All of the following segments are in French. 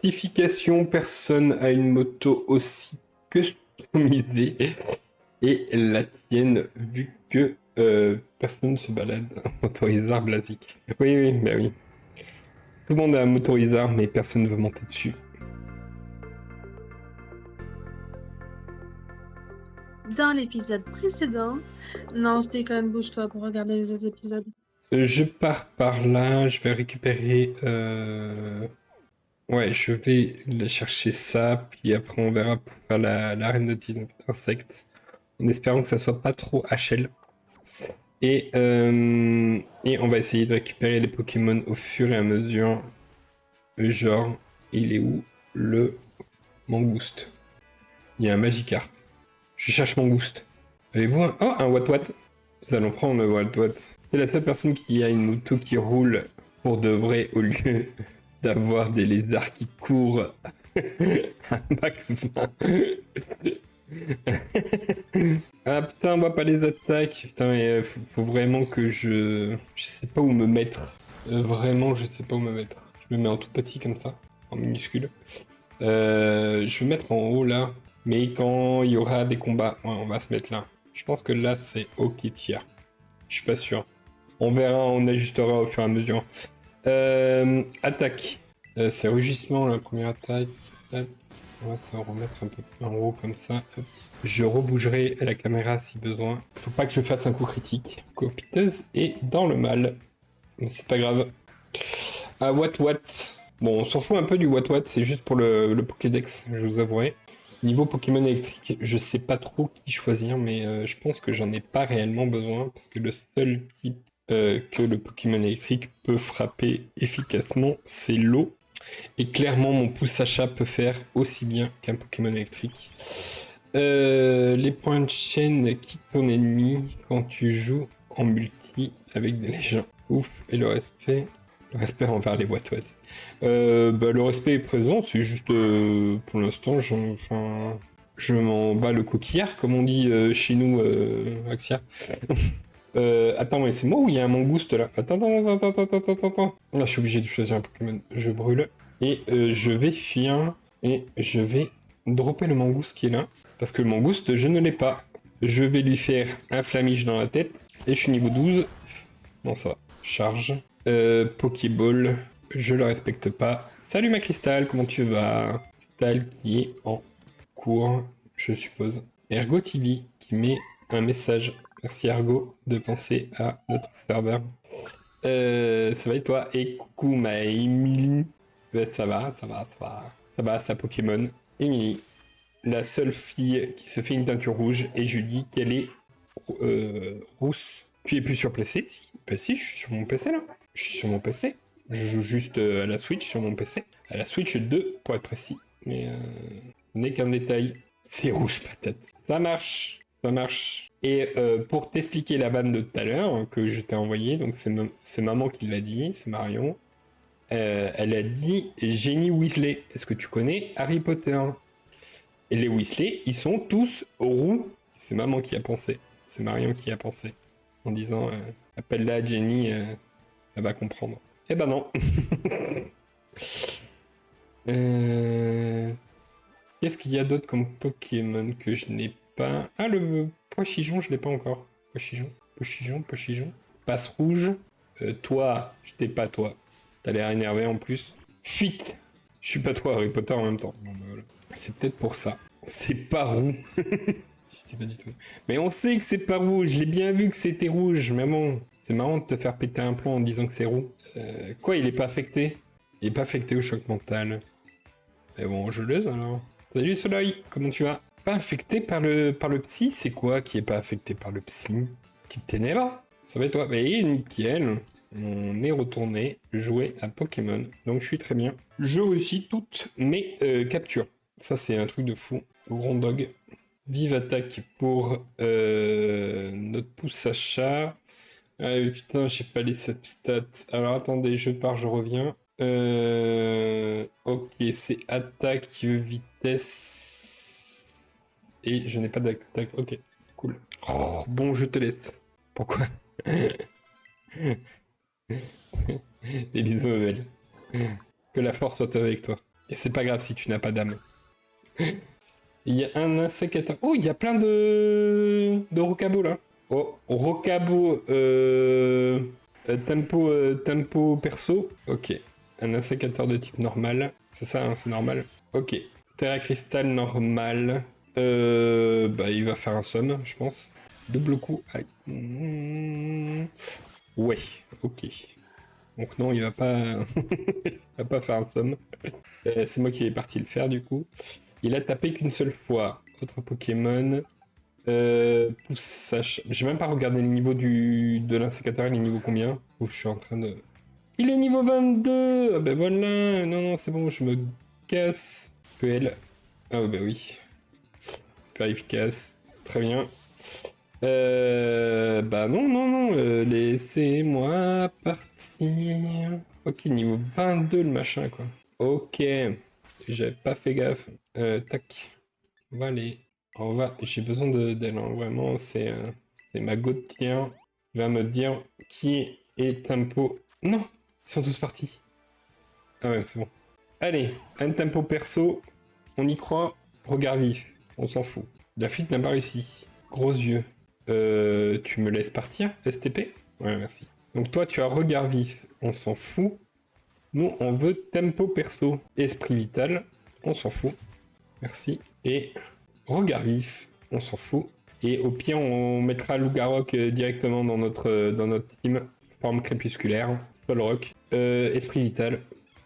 Rectification, personne a une moto aussi customisée et la tienne, vu que personne ne se balade en motorisard basique. Oui, oui, bah oui. Tout le monde a un motorisard, mais personne ne veut monter dessus. Dans l'épisode précédent. Non, je déconne, bouge-toi pour regarder les autres épisodes. Je pars par là, je vais récupérer... Ouais, je vais aller chercher ça, puis après on verra pour faire la reine de 19 insectes, en espérant que ça soit pas trop HL. Et on va essayer de récupérer les Pokémon au fur et à mesure. Genre, il est où le Mangouste? Il y a un Magikarp. Je cherche Mangouste. Avez-vous un... Oh, un Wat-Wat. Nous allons prendre le Wat-Wat. C'est la seule personne qui a une moto qui roule pour de vrai au lieu d'avoir des lézards qui courent à Mach 20. Ah putain, on voit pas les attaques. Putain, mais faut vraiment que je... Je sais pas où me mettre. Vraiment, je sais pas où me mettre. Je me mets en tout petit comme ça, en minuscule. Je vais me mettre en haut là. Mais quand il y aura des combats, ouais, on va se mettre là. Je pense que là, c'est ok tiers. Je suis pas sûr. On verra, on ajustera au fur et à mesure. Attaque. C'est rugissement la première attaque. Hop. On va se remettre un peu plus en haut comme ça. Hop. Je rebougerai la caméra si besoin. Faut pas que je fasse un coup critique. Copiteuse est dans le mal. Mais c'est pas grave. Ah, what. Bon, on s'en fout un peu du what, c'est juste pour le Pokédex, je vous avouerai. Niveau Pokémon électrique, je sais pas trop qui choisir, mais je pense que j'en ai pas réellement besoin, parce que le seul type que le Pokémon électrique peut frapper efficacement, c'est l'eau. Et clairement, mon pouce achat peut faire aussi bien qu'un Pokémon électrique. Les points de chaîne quittent ton ennemi quand tu joues en multi avec des légendes. Ouf, et le respect envers les boîtes. Le respect est présent, c'est juste pour l'instant, je m'en bats le coquillard, comme on dit chez nous, Axia. Attends, mais c'est moi ou il y a un mangouste là? Attends. Là, je suis obligé de choisir un Pokémon. Je brûle. Et je vais fuir. Et je vais dropper le mangouste qui est là. Parce que le mangouste, je ne l'ai pas. Je vais lui faire un flamiche dans la tête. Et je suis niveau 12. Bon, ça va. Charge. Pokéball. Je le respecte pas. Salut ma Cristal, comment tu vas? Cristal qui est en cours, je suppose. Ergo TV qui met un message. Merci Ergo de penser à notre serveur. Ça va et toi? Et coucou ma Emily. Ça va. Ça va, sa Pokémon. Emily, la seule fille qui se fait une teinture rouge, et je dis qu'elle est rousse. Tu es plus sur PC? Si. Bah si, je suis sur mon PC là. Je suis sur mon PC. Je joue juste à la Switch sur mon PC. À la Switch 2 pour être précis. Mais ce n'est qu'un détail. C'est rouge patate. Ça marche. Et pour t'expliquer la vanne de tout à l'heure que je t'ai envoyée, donc c'est maman qui l'a dit, c'est Marion. Elle a dit Génie Weasley. Est-ce que tu connais Harry Potter? Et les Weasley, ils sont tous roux. C'est maman qui a pensé. C'est Marion qui a pensé. En disant appelle-la Jenny, elle va comprendre. Eh ben non. Qu'est-ce qu'il y a d'autre comme Pokémon que je n'ai pas? Ah, le Poichijon, je l'ai pas encore. Poichijon. Passe rouge. Toi, je t'ai pas, toi. T'as l'air énervé en plus. Fuite. Je suis pas toi, Harry Potter en même temps. Bon, bah, voilà. C'est peut-être pour ça. C'est pas roux. Je sais pas du tout. Mais on sait que c'est pas rouge. Je l'ai bien vu que c'était rouge. Mais bon, c'est marrant de te faire péter un plomb en disant que c'est roux. Quoi, il est pas affecté? Il est pas affecté au choc mental. Mais bon, je le alors. Salut Soleil, comment tu vas? Pas affecté par le psy? C'est quoi qui est pas affecté par le psy? Type ténèbres? Ça va et toi? Mais nickel. On est retourné jouer à Pokémon. Donc je suis très bien. Je réussis toutes mes captures. Ça c'est un truc de fou. Grand dog. Vive attaque pour notre pouce achat. Ah putain, j'ai pas les substats. Alors attendez, je pars, je reviens. Ok, c'est attaque, vitesse. Et je n'ai pas d'attaque. Ok, cool. Oh, bon, je te laisse. Pourquoi? Des bisous, Abel. Que la force soit avec toi. Et c'est pas grave si tu n'as pas d'âme. Il y a un insécateur. Oh, il y a plein de rocabo là. Oh, rocabo tempo perso. Ok. Un insécateur de type normal. C'est ça, hein, c'est normal. Ok. Terra cristal normal. Bah, il va faire un somme, je pense. Double coup. Aïe. Ouais, ok. Donc non, il va pas, il va pas faire un somme. C'est moi qui est parti le faire du coup. Il a tapé qu'une seule fois. Autre Pokémon. Poussage. J'ai même pas regardé le niveau de l'insécateur. Il est niveau combien? Oh, je suis en train de... Il est niveau 22. Ah ben voilà. Non, non, c'est bon, je me casse. PL. Ah bah oui. Super efficace. Très bien. Bah non, non, non. Laissez-moi partir. Ok, niveau 22 le machin quoi. Ok. J'avais pas fait gaffe. Tac. On va aller. On va. J'ai besoin d'elle. Hein. Vraiment, c'est ma gouttière. Il va me dire qui est tempo. Non, ils sont tous partis. Ah ouais, c'est bon. Allez, un tempo perso. On y croit. Regard vif. On s'en fout. La fuite n'a pas réussi. Gros yeux. Tu me laisses partir, STP? Ouais, merci. Donc toi, tu as regard vif. On s'en fout. Nous, on veut tempo perso. Esprit vital. On s'en fout. Merci. Et regard vif. On s'en fout. Et au pire, on mettra Lougarok directement dans notre team. Forme crépusculaire. Solrock. Esprit vital.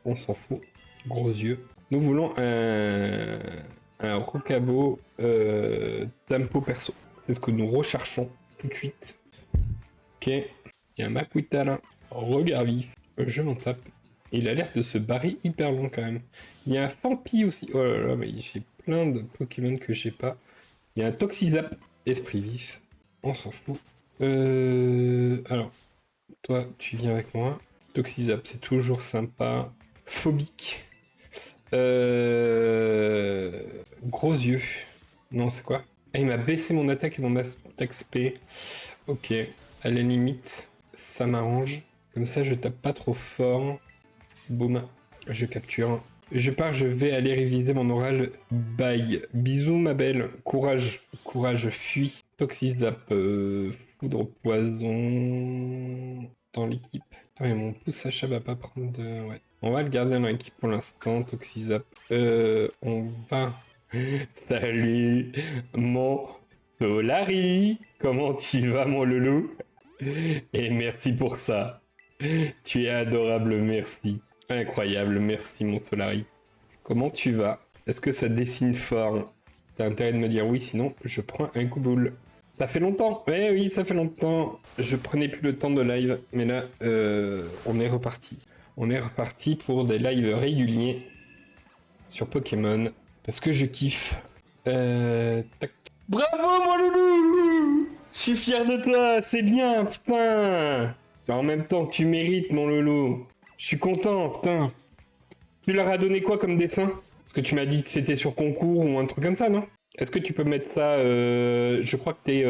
On s'en fout. Gros yeux. Nous voulons un Rocabo tempo perso. C'est ce que nous recherchons tout de suite. Ok. Il y a un Makuita là. Regard vif. Je m'en tape. Il a l'air de se barrer hyper long quand même. Il y a un Fampi aussi. Oh là là, mais j'ai plein de Pokémon que j'ai pas. Il y a un Toxizap. Esprit vif. On s'en fout. Alors, toi, tu viens avec moi. Toxizap, c'est toujours sympa. Phobique. Gros yeux. Non, c'est quoi? Ah, il m'a baissé mon attaque et mon attaque SP. Ok. À la limite, ça m'arrange. Comme ça, je tape pas trop fort. Boum. Je capture. Je pars, je vais aller réviser mon oral. Bye. Bisous, ma belle. Courage. Courage, fuis. Toxizap. Foudre poison. Dans l'équipe. Ah mais mon pouce achat va pas prendre de... Ouais. On va le garder dans l'équipe pour l'instant, Toxizap. On va... Salut, mon Solari. Comment tu vas, mon loulou? Et merci pour ça. Tu es adorable, merci. Incroyable, merci, mon Solari. Comment tu vas? Est-ce que ça dessine fort? T'as intérêt de me dire oui, sinon je prends un coup boule. Ça fait longtemps. Eh oui, ça fait longtemps. Je prenais plus le temps de live, mais là, on est reparti. On est reparti pour des lives réguliers sur Pokémon. Parce que je kiffe. Tac. Bravo, mon loulou! Je suis fier de toi, c'est bien, putain! En même temps, tu mérites, mon loulou. Je suis content, putain. Tu leur as donné quoi comme dessin? Parce que tu m'as dit que c'était sur concours ou un truc comme ça, non? Est-ce que tu peux mettre ça... je crois que t'es...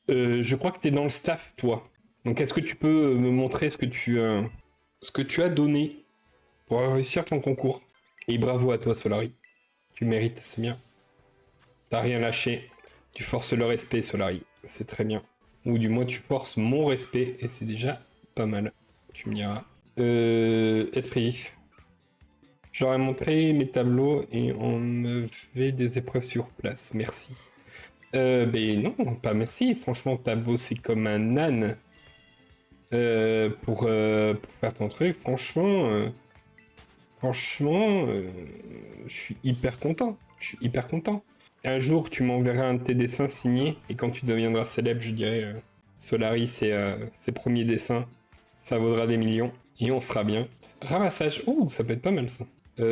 je crois que t'es dans le staff, toi. Donc est-ce que tu peux me montrer ce que tu as donné pour réussir ton concours? Et bravo à toi, Solari. Tu mérites, c'est bien. T'as rien lâché. Tu forces le respect, Solari. C'est très bien. Ou du moins, tu forces mon respect, et c'est déjà pas mal. Tu me diras. Esprit vif. Je leur ai montré mes tableaux et on me fait des épreuves sur place. Merci. Ben non, pas merci. Franchement, t'as bossé comme un âne pour faire ton truc. Franchement, je suis hyper content. Je suis hyper content. Un jour, tu m'enverras un de tes dessins signés et quand tu deviendras célèbre, je dirai Solari, ses premiers dessins, ça vaudra des millions et on sera bien. Ramassage, oh, ça peut être pas mal ça.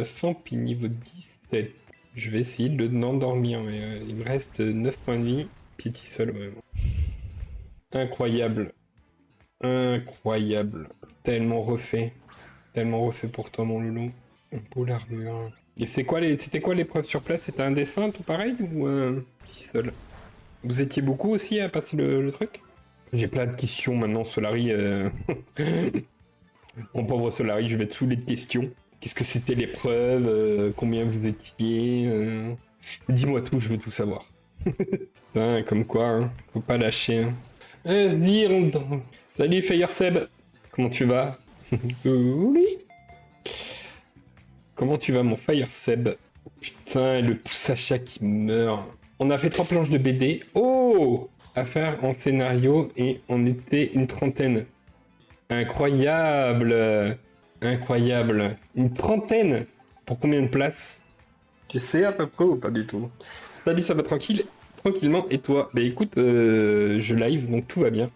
Fampi niveau 17. Je vais essayer de l'endormir, mais il me reste 9 points de vie. Piétisol, vraiment. Incroyable. Incroyable. Tellement refait. Tellement refait pour toi, mon loulou. Un beau l'armure. Et c'était quoi l'épreuve sur place? C'était un dessin tout pareil ou un petit seul? Vous étiez beaucoup aussi à passer le truc? J'ai plein de questions maintenant, Solari. Mon pauvre Solari, je vais te saouler de questions. Qu'est-ce que c'était l'épreuve, combien vous étiez, dis-moi tout, je veux tout savoir. Putain, comme quoi, hein, faut pas lâcher. Hein. Vas-y, rentre dedans. Salut Fire Seb, comment tu vas? Oui. Comment tu vas mon Fire Seb? Putain, le pouce à chat qui meurt. On a fait 3 planches de BD. Oh! À faire en scénario et on était une trentaine. Incroyable! Incroyable. Une trentaine? Pour combien de places? Tu sais à peu près ou pas du tout? Salut, ça va tranquille? Tranquillement. Et toi? Bah écoute, je live, donc tout va bien.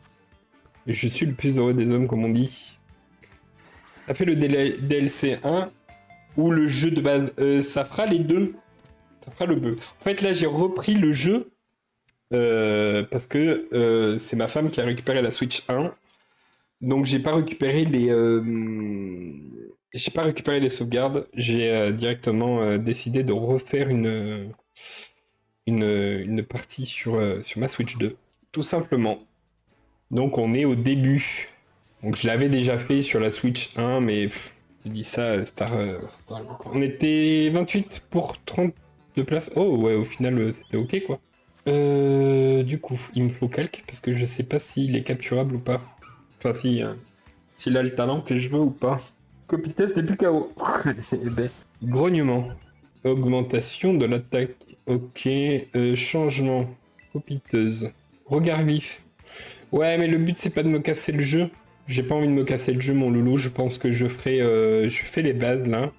Je suis le plus heureux des hommes, comme on dit. T'as fait le DLC 1 ou le jeu de base? Ça fera les deux. Ça fera le bœuf. En fait, là, j'ai repris le jeu parce que c'est ma femme qui a récupéré la Switch 1. Donc, j'ai pas récupéré les sauvegardes. J'ai directement décidé de refaire une partie sur ma Switch 2. Tout simplement. Donc, on est au début. Donc, je l'avais déjà fait sur la Switch 1, mais je dis ça, Star. On était 28 pour 30 de place. Oh, ouais, au final, c'était ok, quoi. Du coup, il me faut calque, parce que je sais pas s'il est capturable ou pas. Enfin, s'il a le talent que je veux ou pas. Copy test et plus KO. Eh ben, grognement. Augmentation de l'attaque. Ok. Changement. Copiteuse. Regard vif. Ouais, mais le but, c'est pas de me casser le jeu. J'ai pas envie de me casser le jeu, mon loulou. Je pense que je fais les bases, là.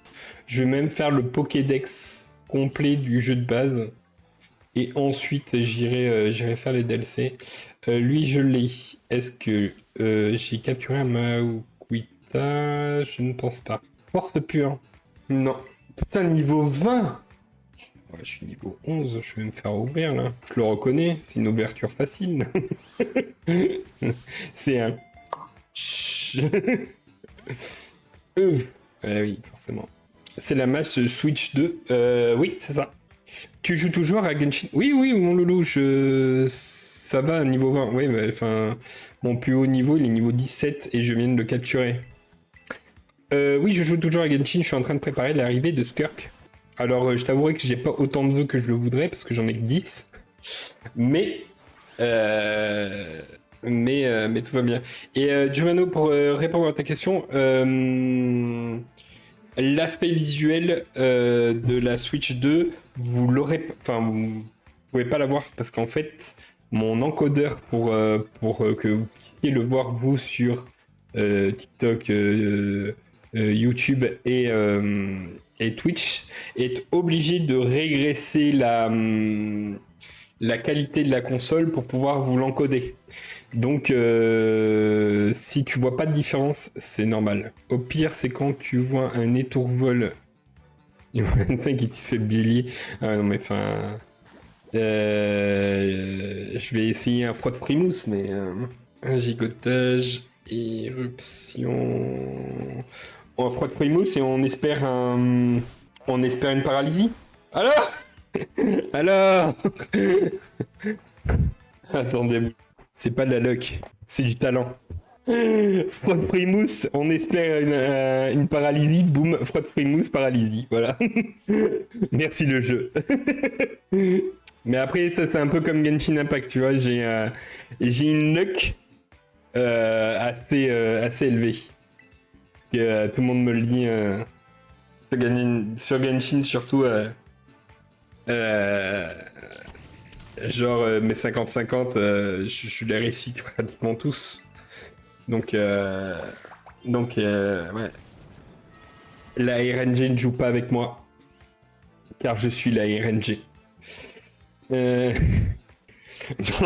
Je vais même faire le Pokédex complet du jeu de base. Et ensuite, j'irai faire les DLC. Lui, je l'ai. Est-ce que j'ai capturé un Maokuita? Je ne pense pas. Force pure. Non. Putain, niveau 20. Ouais, je suis niveau 11, je vais me faire ouvrir, là. Je le reconnais, c'est une ouverture facile. C'est un... oui, forcément. C'est la match Switch 2. Oui, c'est ça. Tu joues toujours à Genshin? Oui, oui, mon loulou, ça va, niveau 20. Oui, mais enfin, mon plus haut niveau, il est niveau 17 et je viens de le capturer. Oui, je joue toujours à Genshin, je suis en train de préparer l'arrivée de Skirk. Alors, je t'avouerai que j'ai pas autant de vœux que je le voudrais, parce que j'en ai que 10. Mais tout va bien. Et Giovanni, pour répondre à ta question, l'aspect visuel de la Switch 2, vous pouvez pas l'avoir parce qu'en fait, mon encodeur pour que vous puissiez le voir vous sur TikTok, YouTube et Twitch est obligé de régresser la qualité de la console pour pouvoir vous l'encoder. Donc, si tu vois pas de différence, c'est normal. Au pire, c'est quand tu vois un étourvol. Il y a un qui te fait bélier. Ah non, mais enfin. Je vais essayer un froid de primousse, mais. Un gigotage, éruption. Un froid de primousse et on espère une paralysie. Alors Alors Attendez. C'est pas de la luck, c'est du talent. Froid de Primousse, on espère une paralysie, boum, froid de Primousse, paralysie, voilà. Merci le jeu. Mais après, ça c'est un peu comme Genshin Impact, tu vois, j'ai une luck assez élevée. Que tout le monde me le dit sur Genshin, surtout. Genre mes 50-50, je les réussis pratiquement tous. Donc ouais. La RNG ne joue pas avec moi. Car je suis la RNG. Non,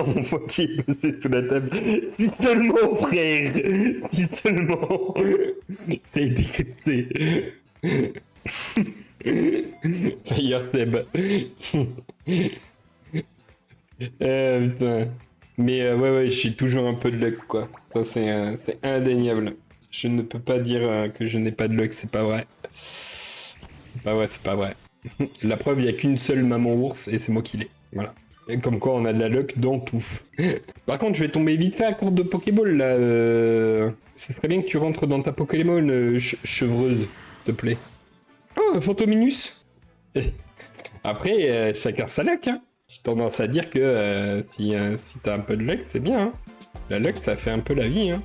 mon fois qui est passé sous la table. Si seulement, frère. Si seulement. C'est décrypté. Fire Seb. Putain. Mais ouais, je suis toujours un peu de luck, quoi. Ça, c'est indéniable. Je ne peux pas dire que je n'ai pas de luck, c'est pas vrai. C'est pas vrai. La preuve, il n'y a qu'une seule maman ours et c'est moi qui l'ai. Voilà. Et comme quoi, on a de la luck dans tout. Par contre, je vais tomber vite fait à court de Pokéball, là. Ça serait bien que tu rentres dans ta Pokéball chevreuse, s'il te plaît. Fantominus. Après, chacun sa luck, hein. J'ai tendance à dire que si t'as un peu de luck, c'est bien, hein. La luck, ça fait un peu la vie, hein.